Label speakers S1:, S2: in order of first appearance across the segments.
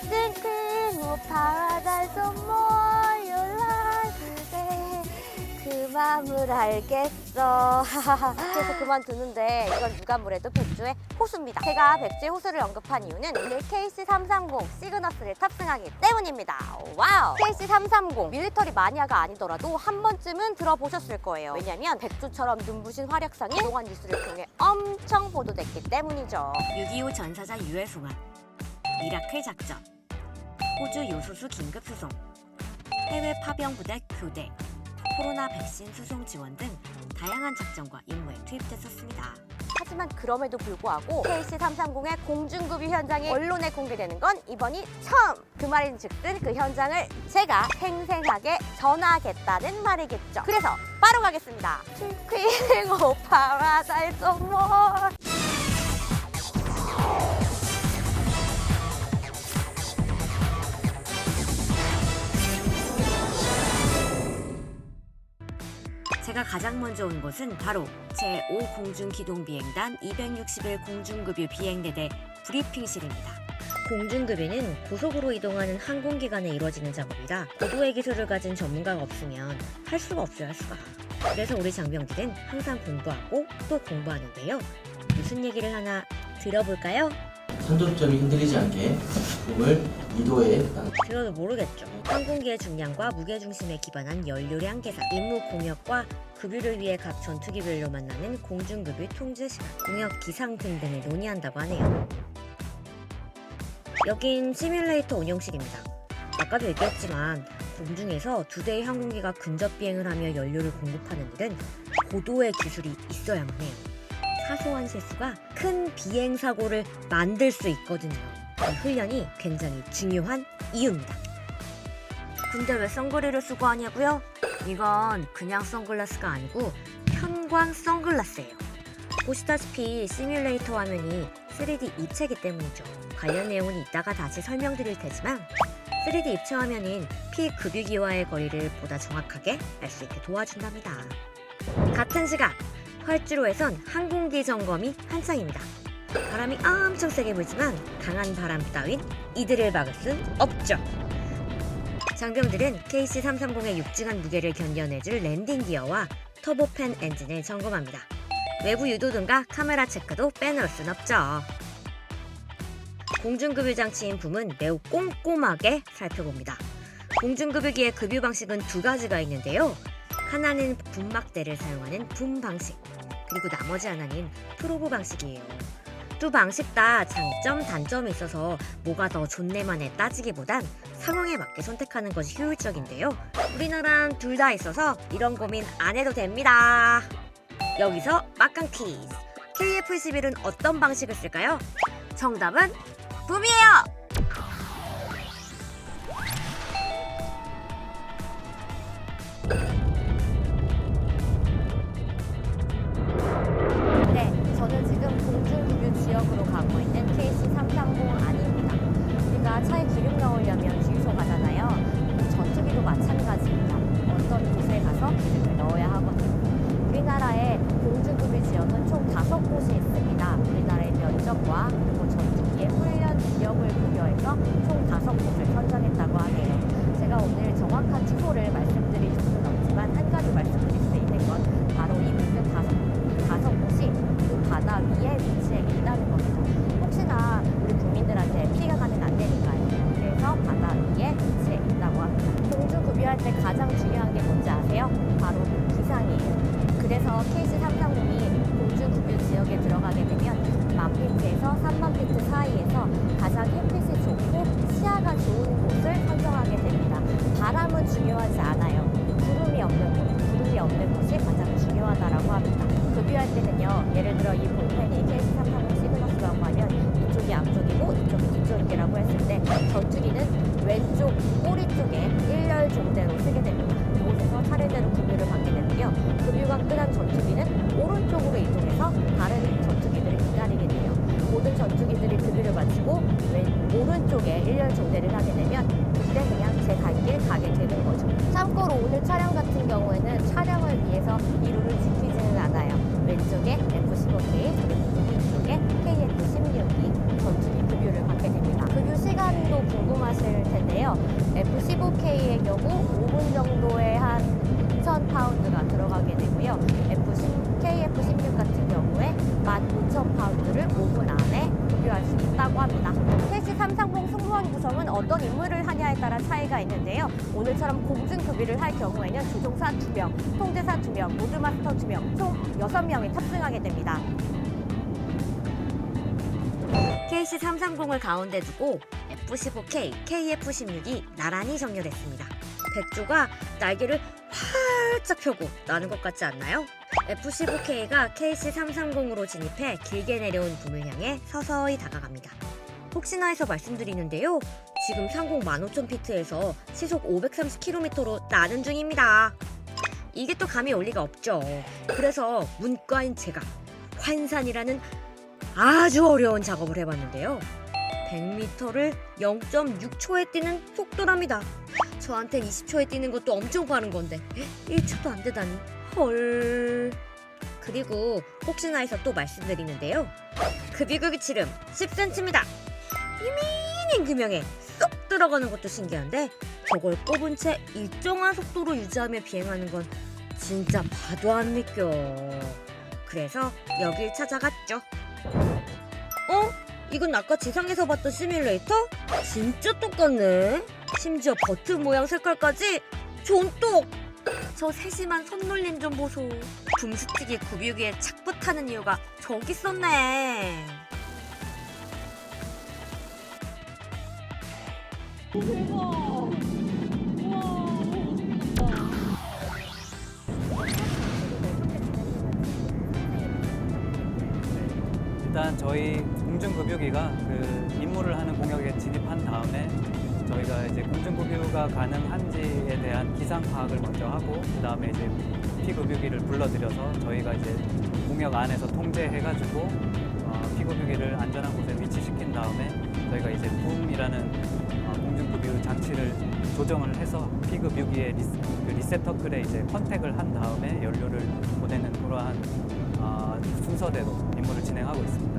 S1: Thinking of paradise of more your life today. 그 맘을 알겠어. 그래서 그만두는데 이건 누가 뭐래도 백조의 호수입니다. 제가 백조의 호수를 언급한 이유는 오늘 KC330 시그너스를 탑승하기 때문입니다. 와우! KC330 밀리터리 마니아가 아니더라도 한 번쯤은 들어보셨을 거예요. 왜냐면 백조처럼 눈부신 활약상이 그동안 뉴스를 통해 엄청 보도됐기 때문이죠.
S2: 6.25 전사자 유해 송환, 미라클 작전, 호주 요소수 긴급 수송, 해외 파병 부대 교대, 코로나 백신 수송 지원 등 다양한 작전과 임무에 투입됐었습니다.
S1: 하지만 그럼에도 불구하고 KC330의 공중급유 현장이 언론에 공개되는 건 이번이 처음! 그 말인즉슨 그 현장을 제가 생생하게 전하겠다는 말이겠죠. 그래서 바로 가겠습니다. Queen of Paradise of More.
S2: 제가 가장 먼저 온 곳은 바로 제5공중기동비행단 261 공중급유 비행대대 브리핑실입니다. 공중급유는 고속으로 이동하는 항공기관에 이루어지는 작업이라 고도의 기술을 가진 전문가가 없으면 할 수가 없어요, 할 수가. 그래서 우리 장병들은 항상 공부하고 또 공부하는데요. 무슨 얘기를 하나 들어볼까요?
S3: 선적점이 흔들리지 않게 몸을 2도에
S2: 들어도 모르겠죠. 항공기의 중량과 무게중심에 기반한 연료량 계산, 임무 공역과 급유를 위해 각 전투기별로 만나는 공중급유 통제 시간, 공역 기상 등등을 논의한다고 하네요. 여긴 시뮬레이터 운영실입니다. 아까도 얘기했지만 공중에서 2대의 항공기가 근접 비행을 하며 연료를 공급하는 일은 고도의 기술이 있어야만 해요. 사소한 실수가 큰 비행 사고를 만들 수 있거든요. 이 훈련이 굉장히 중요한 이유입니다. 근데 왜 선글라스를 쓰고 하냐고요? 이건 그냥 선글라스가 아니고 편광 선글라스예요. 보시다시피 시뮬레이터 화면이 3D 입체이기 때문이죠. 관련 내용은 이따가 다시 설명드릴 테지만 3D 입체 화면은 피급유기와의 거리를 보다 정확하게 알 수 있게 도와준답니다. 같은 시각 활주로에선 항공기 점검이 한창입니다. 바람이 엄청 세게 불지만 강한 바람 따윈 이들을 막을 순 없죠. 장병들은 KC330의 육중한 무게를 견뎌내줄 랜딩 기어와 터보팬 엔진을 점검합니다. 외부 유도등과 카메라 체크도 빼놓을 순 없죠. 공중급유 장치인 붐은 매우 꼼꼼하게 살펴봅니다. 공중급유기의 급유 방식은 2가지가 있는데요. 하나는 붐막대를 사용하는 붐 방식, 그리고 나머지 하나는 프로브 방식이에요. 두 방식 다 장점, 단점이 있어서 뭐가 더 좋네만에 따지기보단 상황에 맞게 선택하는 것이 효율적인데요. 우리나라는 둘 다 있어서 이런 고민 안 해도 됩니다. 여기서 막강 퀴즈. KF-21은 어떤 방식을 쓸까요? 정답은 붐이에요!
S1: 네, 저는 지금 공중급유 지역으로 가고 있는 KC330 아니입니다. 우리가 차에 기름 넣으려면 주유소 가잖아요. 전투기도 마찬가지입니다. 어떤 곳에 가서 기름을 넣어야 하거든요. 우리나라의 공중급유 지역은 총 5곳이 있습니다. 우리나라의 면적과 그리고 전투기의 훈련 지역을 고려해서 총 5곳을 선정했다고 하네요. 제가 오늘 정확한 주소를 말씀드릴 수는 없지만 한 가지 말씀드릴 수 있는 건 바로 이 모든 5곳이 그 바다 위에 위치해 있다는 겁니다. 혹시나 우리 국민들한테 피해가 가면 안 되니까요. 그래서 바다 위에 위치해 있다고 합니다. 공중급유할 때 가장 중요한 게 뭔지 아세요? 바로 기상이에요. 그래서 KC330이 공중급유 지역에 들어가게 되면 10,000피트에서 30,000피트 사이에서 가장 햇빛이 좋고 시야가 좋은 곳을 선정하게 됩니다. 바람은 중요하지 않아요. 구름이 없는 곳이 가장 중요하다라고 합니다. 급유할 때는요, 예를 들어 이 볼펜이 KC330 시그너스라고 하면 이쪽이 앞쪽이고 이쪽이 뒤쪽이라고 했을 때 전투기는 왼쪽 꼬리 쪽에 1열 종대로 쓰게 됩니다. 이곳에서 차례대로 급유를 받게 되는데요. 급유가 끝난 전투기는 오른쪽으로 이동해서 다른 전투기들을 기다리게 돼요. 모든 전투기들이 급유를 마치고 오른쪽에 1열 종대를 하게 되면 그때 그냥 제 갈 길 가게 되는 거죠. 참고로 오늘 촬영 같은 경우에는 촬영을 위해서 이 룰을 지키지는 않아요. 왼쪽에 F-15K 그리고 오른쪽에 KF-16이 전투기 급유를 받게 됩니다. 급유 시간도 궁금한 있는데요. F-15K의 경우 5분 정도에 한 2,000파운드가 들어가게 되고요. KF-16 같은 경우에 15,000파운드를 5분 안에 급유할 수 있다고 합니다. KC-330 승무원 구성은 어떤 임무를 하냐에 따라 차이가 있는데요. 오늘처럼 공중급유를 할 경우에는 조종사 2명, 통제사 2명, 모드마스터 2명, 총 6명이 탑승하게 됩니다.
S2: KC-330을 가운데 두고 F-15K, KF-16이 나란히 정렬했습니다. 백조가 날개를 활짝 펴고 나는 것 같지 않나요? F-15K가 KC-330으로 진입해 길게 내려온 붐을 향해 서서히 다가갑니다. 혹시나 해서 말씀드리는데요. 지금 상공 15,000피트에서 시속 530km로 나는 중입니다. 이게 또 감이 올 리가 없죠. 그래서 문과인 제가 환산이라는 아주 어려운 작업을 해봤는데요. 100m를 0.6초에 뛰는 속도랍니다. 저한테 20초에 뛰는 것도 엄청 빠른 건데 1초도 안 되다니 헐. 그리고 혹시나 해서 또 말씀드리는데요. 급유격이 지름 10cm입니다. 이민인 금형에 쏙 들어가는 것도 신기한데 저걸 꼽은 채 일정한 속도로 유지하며 비행하는 건 진짜 봐도 안 믿겨. 그래서 여길 찾아갔죠. 이건 아까 지상에서 봤던 시뮬레이터? 진짜 똑같네. 심지어 버튼 모양 색깔까지 존똑! 저 세심한 손놀림 좀 보소. 붐스틱이 급유기에 착붙하는 이유가 저기 있었네.
S4: 일단 저희 공중급유기가 그 임무를 하는 공역에 진입한 다음에 저희가 이제 공중급유가 가능한지에 대한 기상 파악을 먼저 하고 그 다음에 이제 피급유기를 불러들여서 저희가 이제 공역 안에서 통제해가지고 피급유기를 안전한 곳에 위치시킨 다음에 저희가 이제 붐이라는 공중급유 장치를 조정을 해서 피급유기의 리셉터클에 이제 컨택을 한 다음에 연료를 보내는 그러한 순서대로 임무를 진행하고 있습니다.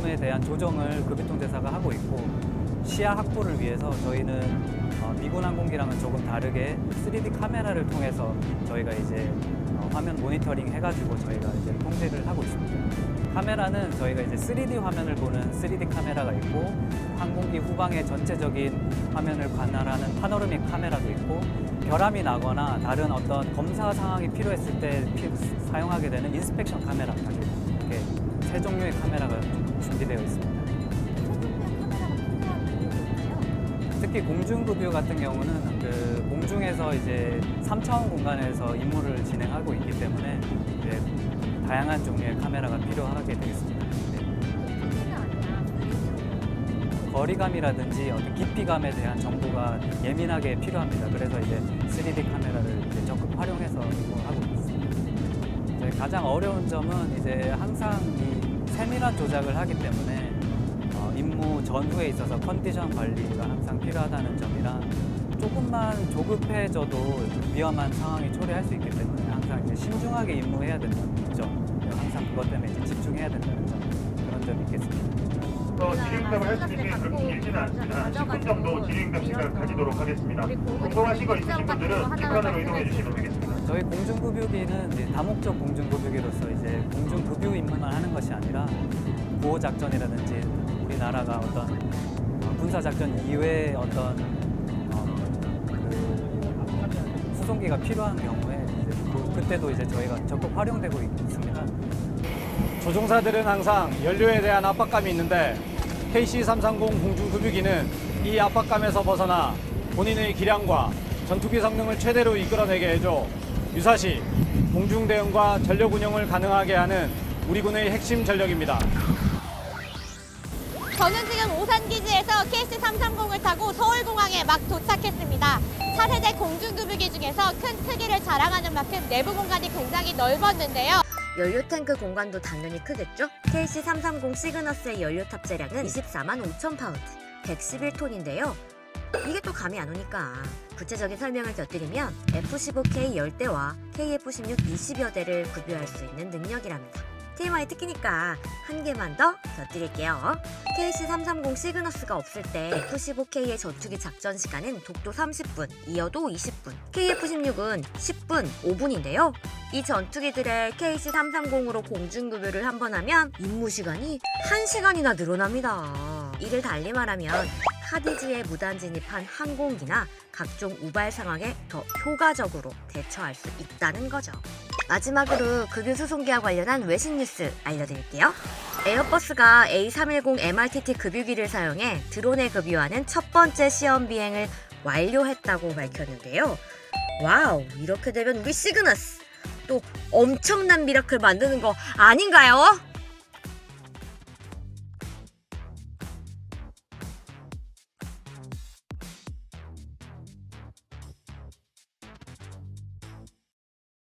S4: 붐에 대한 조정을 급유통제사가 하고 있고 시야 확보를 위해서 저희는 미군 항공기랑은 조금 다르게 3D 카메라를 통해서 저희가 이제 화면 모니터링 해가지고 저희가 이제 통제를 하고 있습니다. 카메라는 저희가 이제 3D 화면을 보는 3D 카메라가 있고 항공기 후방의 전체적인 화면을 관할하는 파노라믹 카메라도 있고 결함이 나거나 다른 어떤 검사 상황이 필요했을 때 사용하게 되는 인스펙션 카메라까지 이렇게 세 종류의 카메라가 준비되어 있습니다. 특히 공중급유 같은 경우는 그 공중에서 이제 3차원 공간에서 임무를 진행하고 있기 때문에 이제 다양한 종류의 카메라가 필요하게 되겠습니다. 거리감이라든지 어떤 깊이감에 대한 정보가 예민하게 필요합니다. 그래서 이제 3D 카메라를 이제 적극 활용해서 하고 있습니다. 저희 가장 어려운 점은 이제 항상 이 세밀한 조작을 하기 때문에 임무 전후에 있어서 컨디션 관리가 항상 필요하다는 점이랑 조금만 조급해져도 위험한 상황이 초래할 수 있기 때문에 항상 이제 신중하게 임무해야 된다는 점, 항상 그것 때문에 이제 집중해야 된다는 점, 그런 점이 있겠습니다.
S5: 진행담을 할 수 있는 그렇게 길지는 않습니다. 10분 정도 진행담 시간을 가지도록 하겠습니다. 궁금하신 거 있으신 분들은 뒷판으로 이동해 주시면 되겠습니다.
S4: 저희 공중급유기는 이제 다목적 공중급유기로서 이제 공중급유 임무만 하는 것이 아니라 보호작전이라든지 우리나라가 어떤 군사작전 이외의 어떤 그 수송기가 필요한 경우에 이제 그때도 이제 저희가 적극 활용되고 있습니다.
S6: 조종사들은 항상 연료에 대한 압박감이 있는데 KC-330 공중급유기는 이 압박감에서 벗어나 본인의 기량과 전투기 성능을 최대로 이끌어내게 해줘 유사시 공중 대응과 전력 운영을 가능하게 하는 우리 군의 핵심 전력입니다.
S7: 저는 지금 오산기지에서 KC-330을 타고 서울공항에 막 도착했습니다. 차세대 공중급유기 중에서 큰 크기를 자랑하는 만큼 내부 공간이 굉장히 넓었는데요.
S2: 연료 탱크 공간도 당연히 크겠죠? KC-330 시그너스의 연료 탑재량은 24만 5천 파운드, 111톤인데요. 이게 또 감이 안 오니까 구체적인 설명을 곁들이면 F-15K 10대와 KF-16 20여 대를 급유할 수 있는 능력이랍니다. TMI 특기니까 한 개만 더 곁드릴게요. KC-330 시그너스가 없을 때 F-15K의 전투기 작전 시간은 독도 30분, 이어도 20분, KF-16은 10분, 5분인데요. 이 전투기들의 KC-330으로 공중급유를 한 번 하면 임무 시간이 1시간이나 늘어납니다. 이를 달리 말하면 카디지에 무단 진입한 항공기나 각종 우발 상황에 더 효과적으로 대처할 수 있다는 거죠. 마지막으로 급유 수송기와 관련한 외신 뉴스 알려드릴게요. 에어버스가 A310 MRTT 급유기를 사용해 드론에 급유하는 첫 번째 시험 비행을 완료했다고 밝혔는데요. 와우, 이렇게 되면 우리 시그너스 또 엄청난 미라클 만드는 거 아닌가요?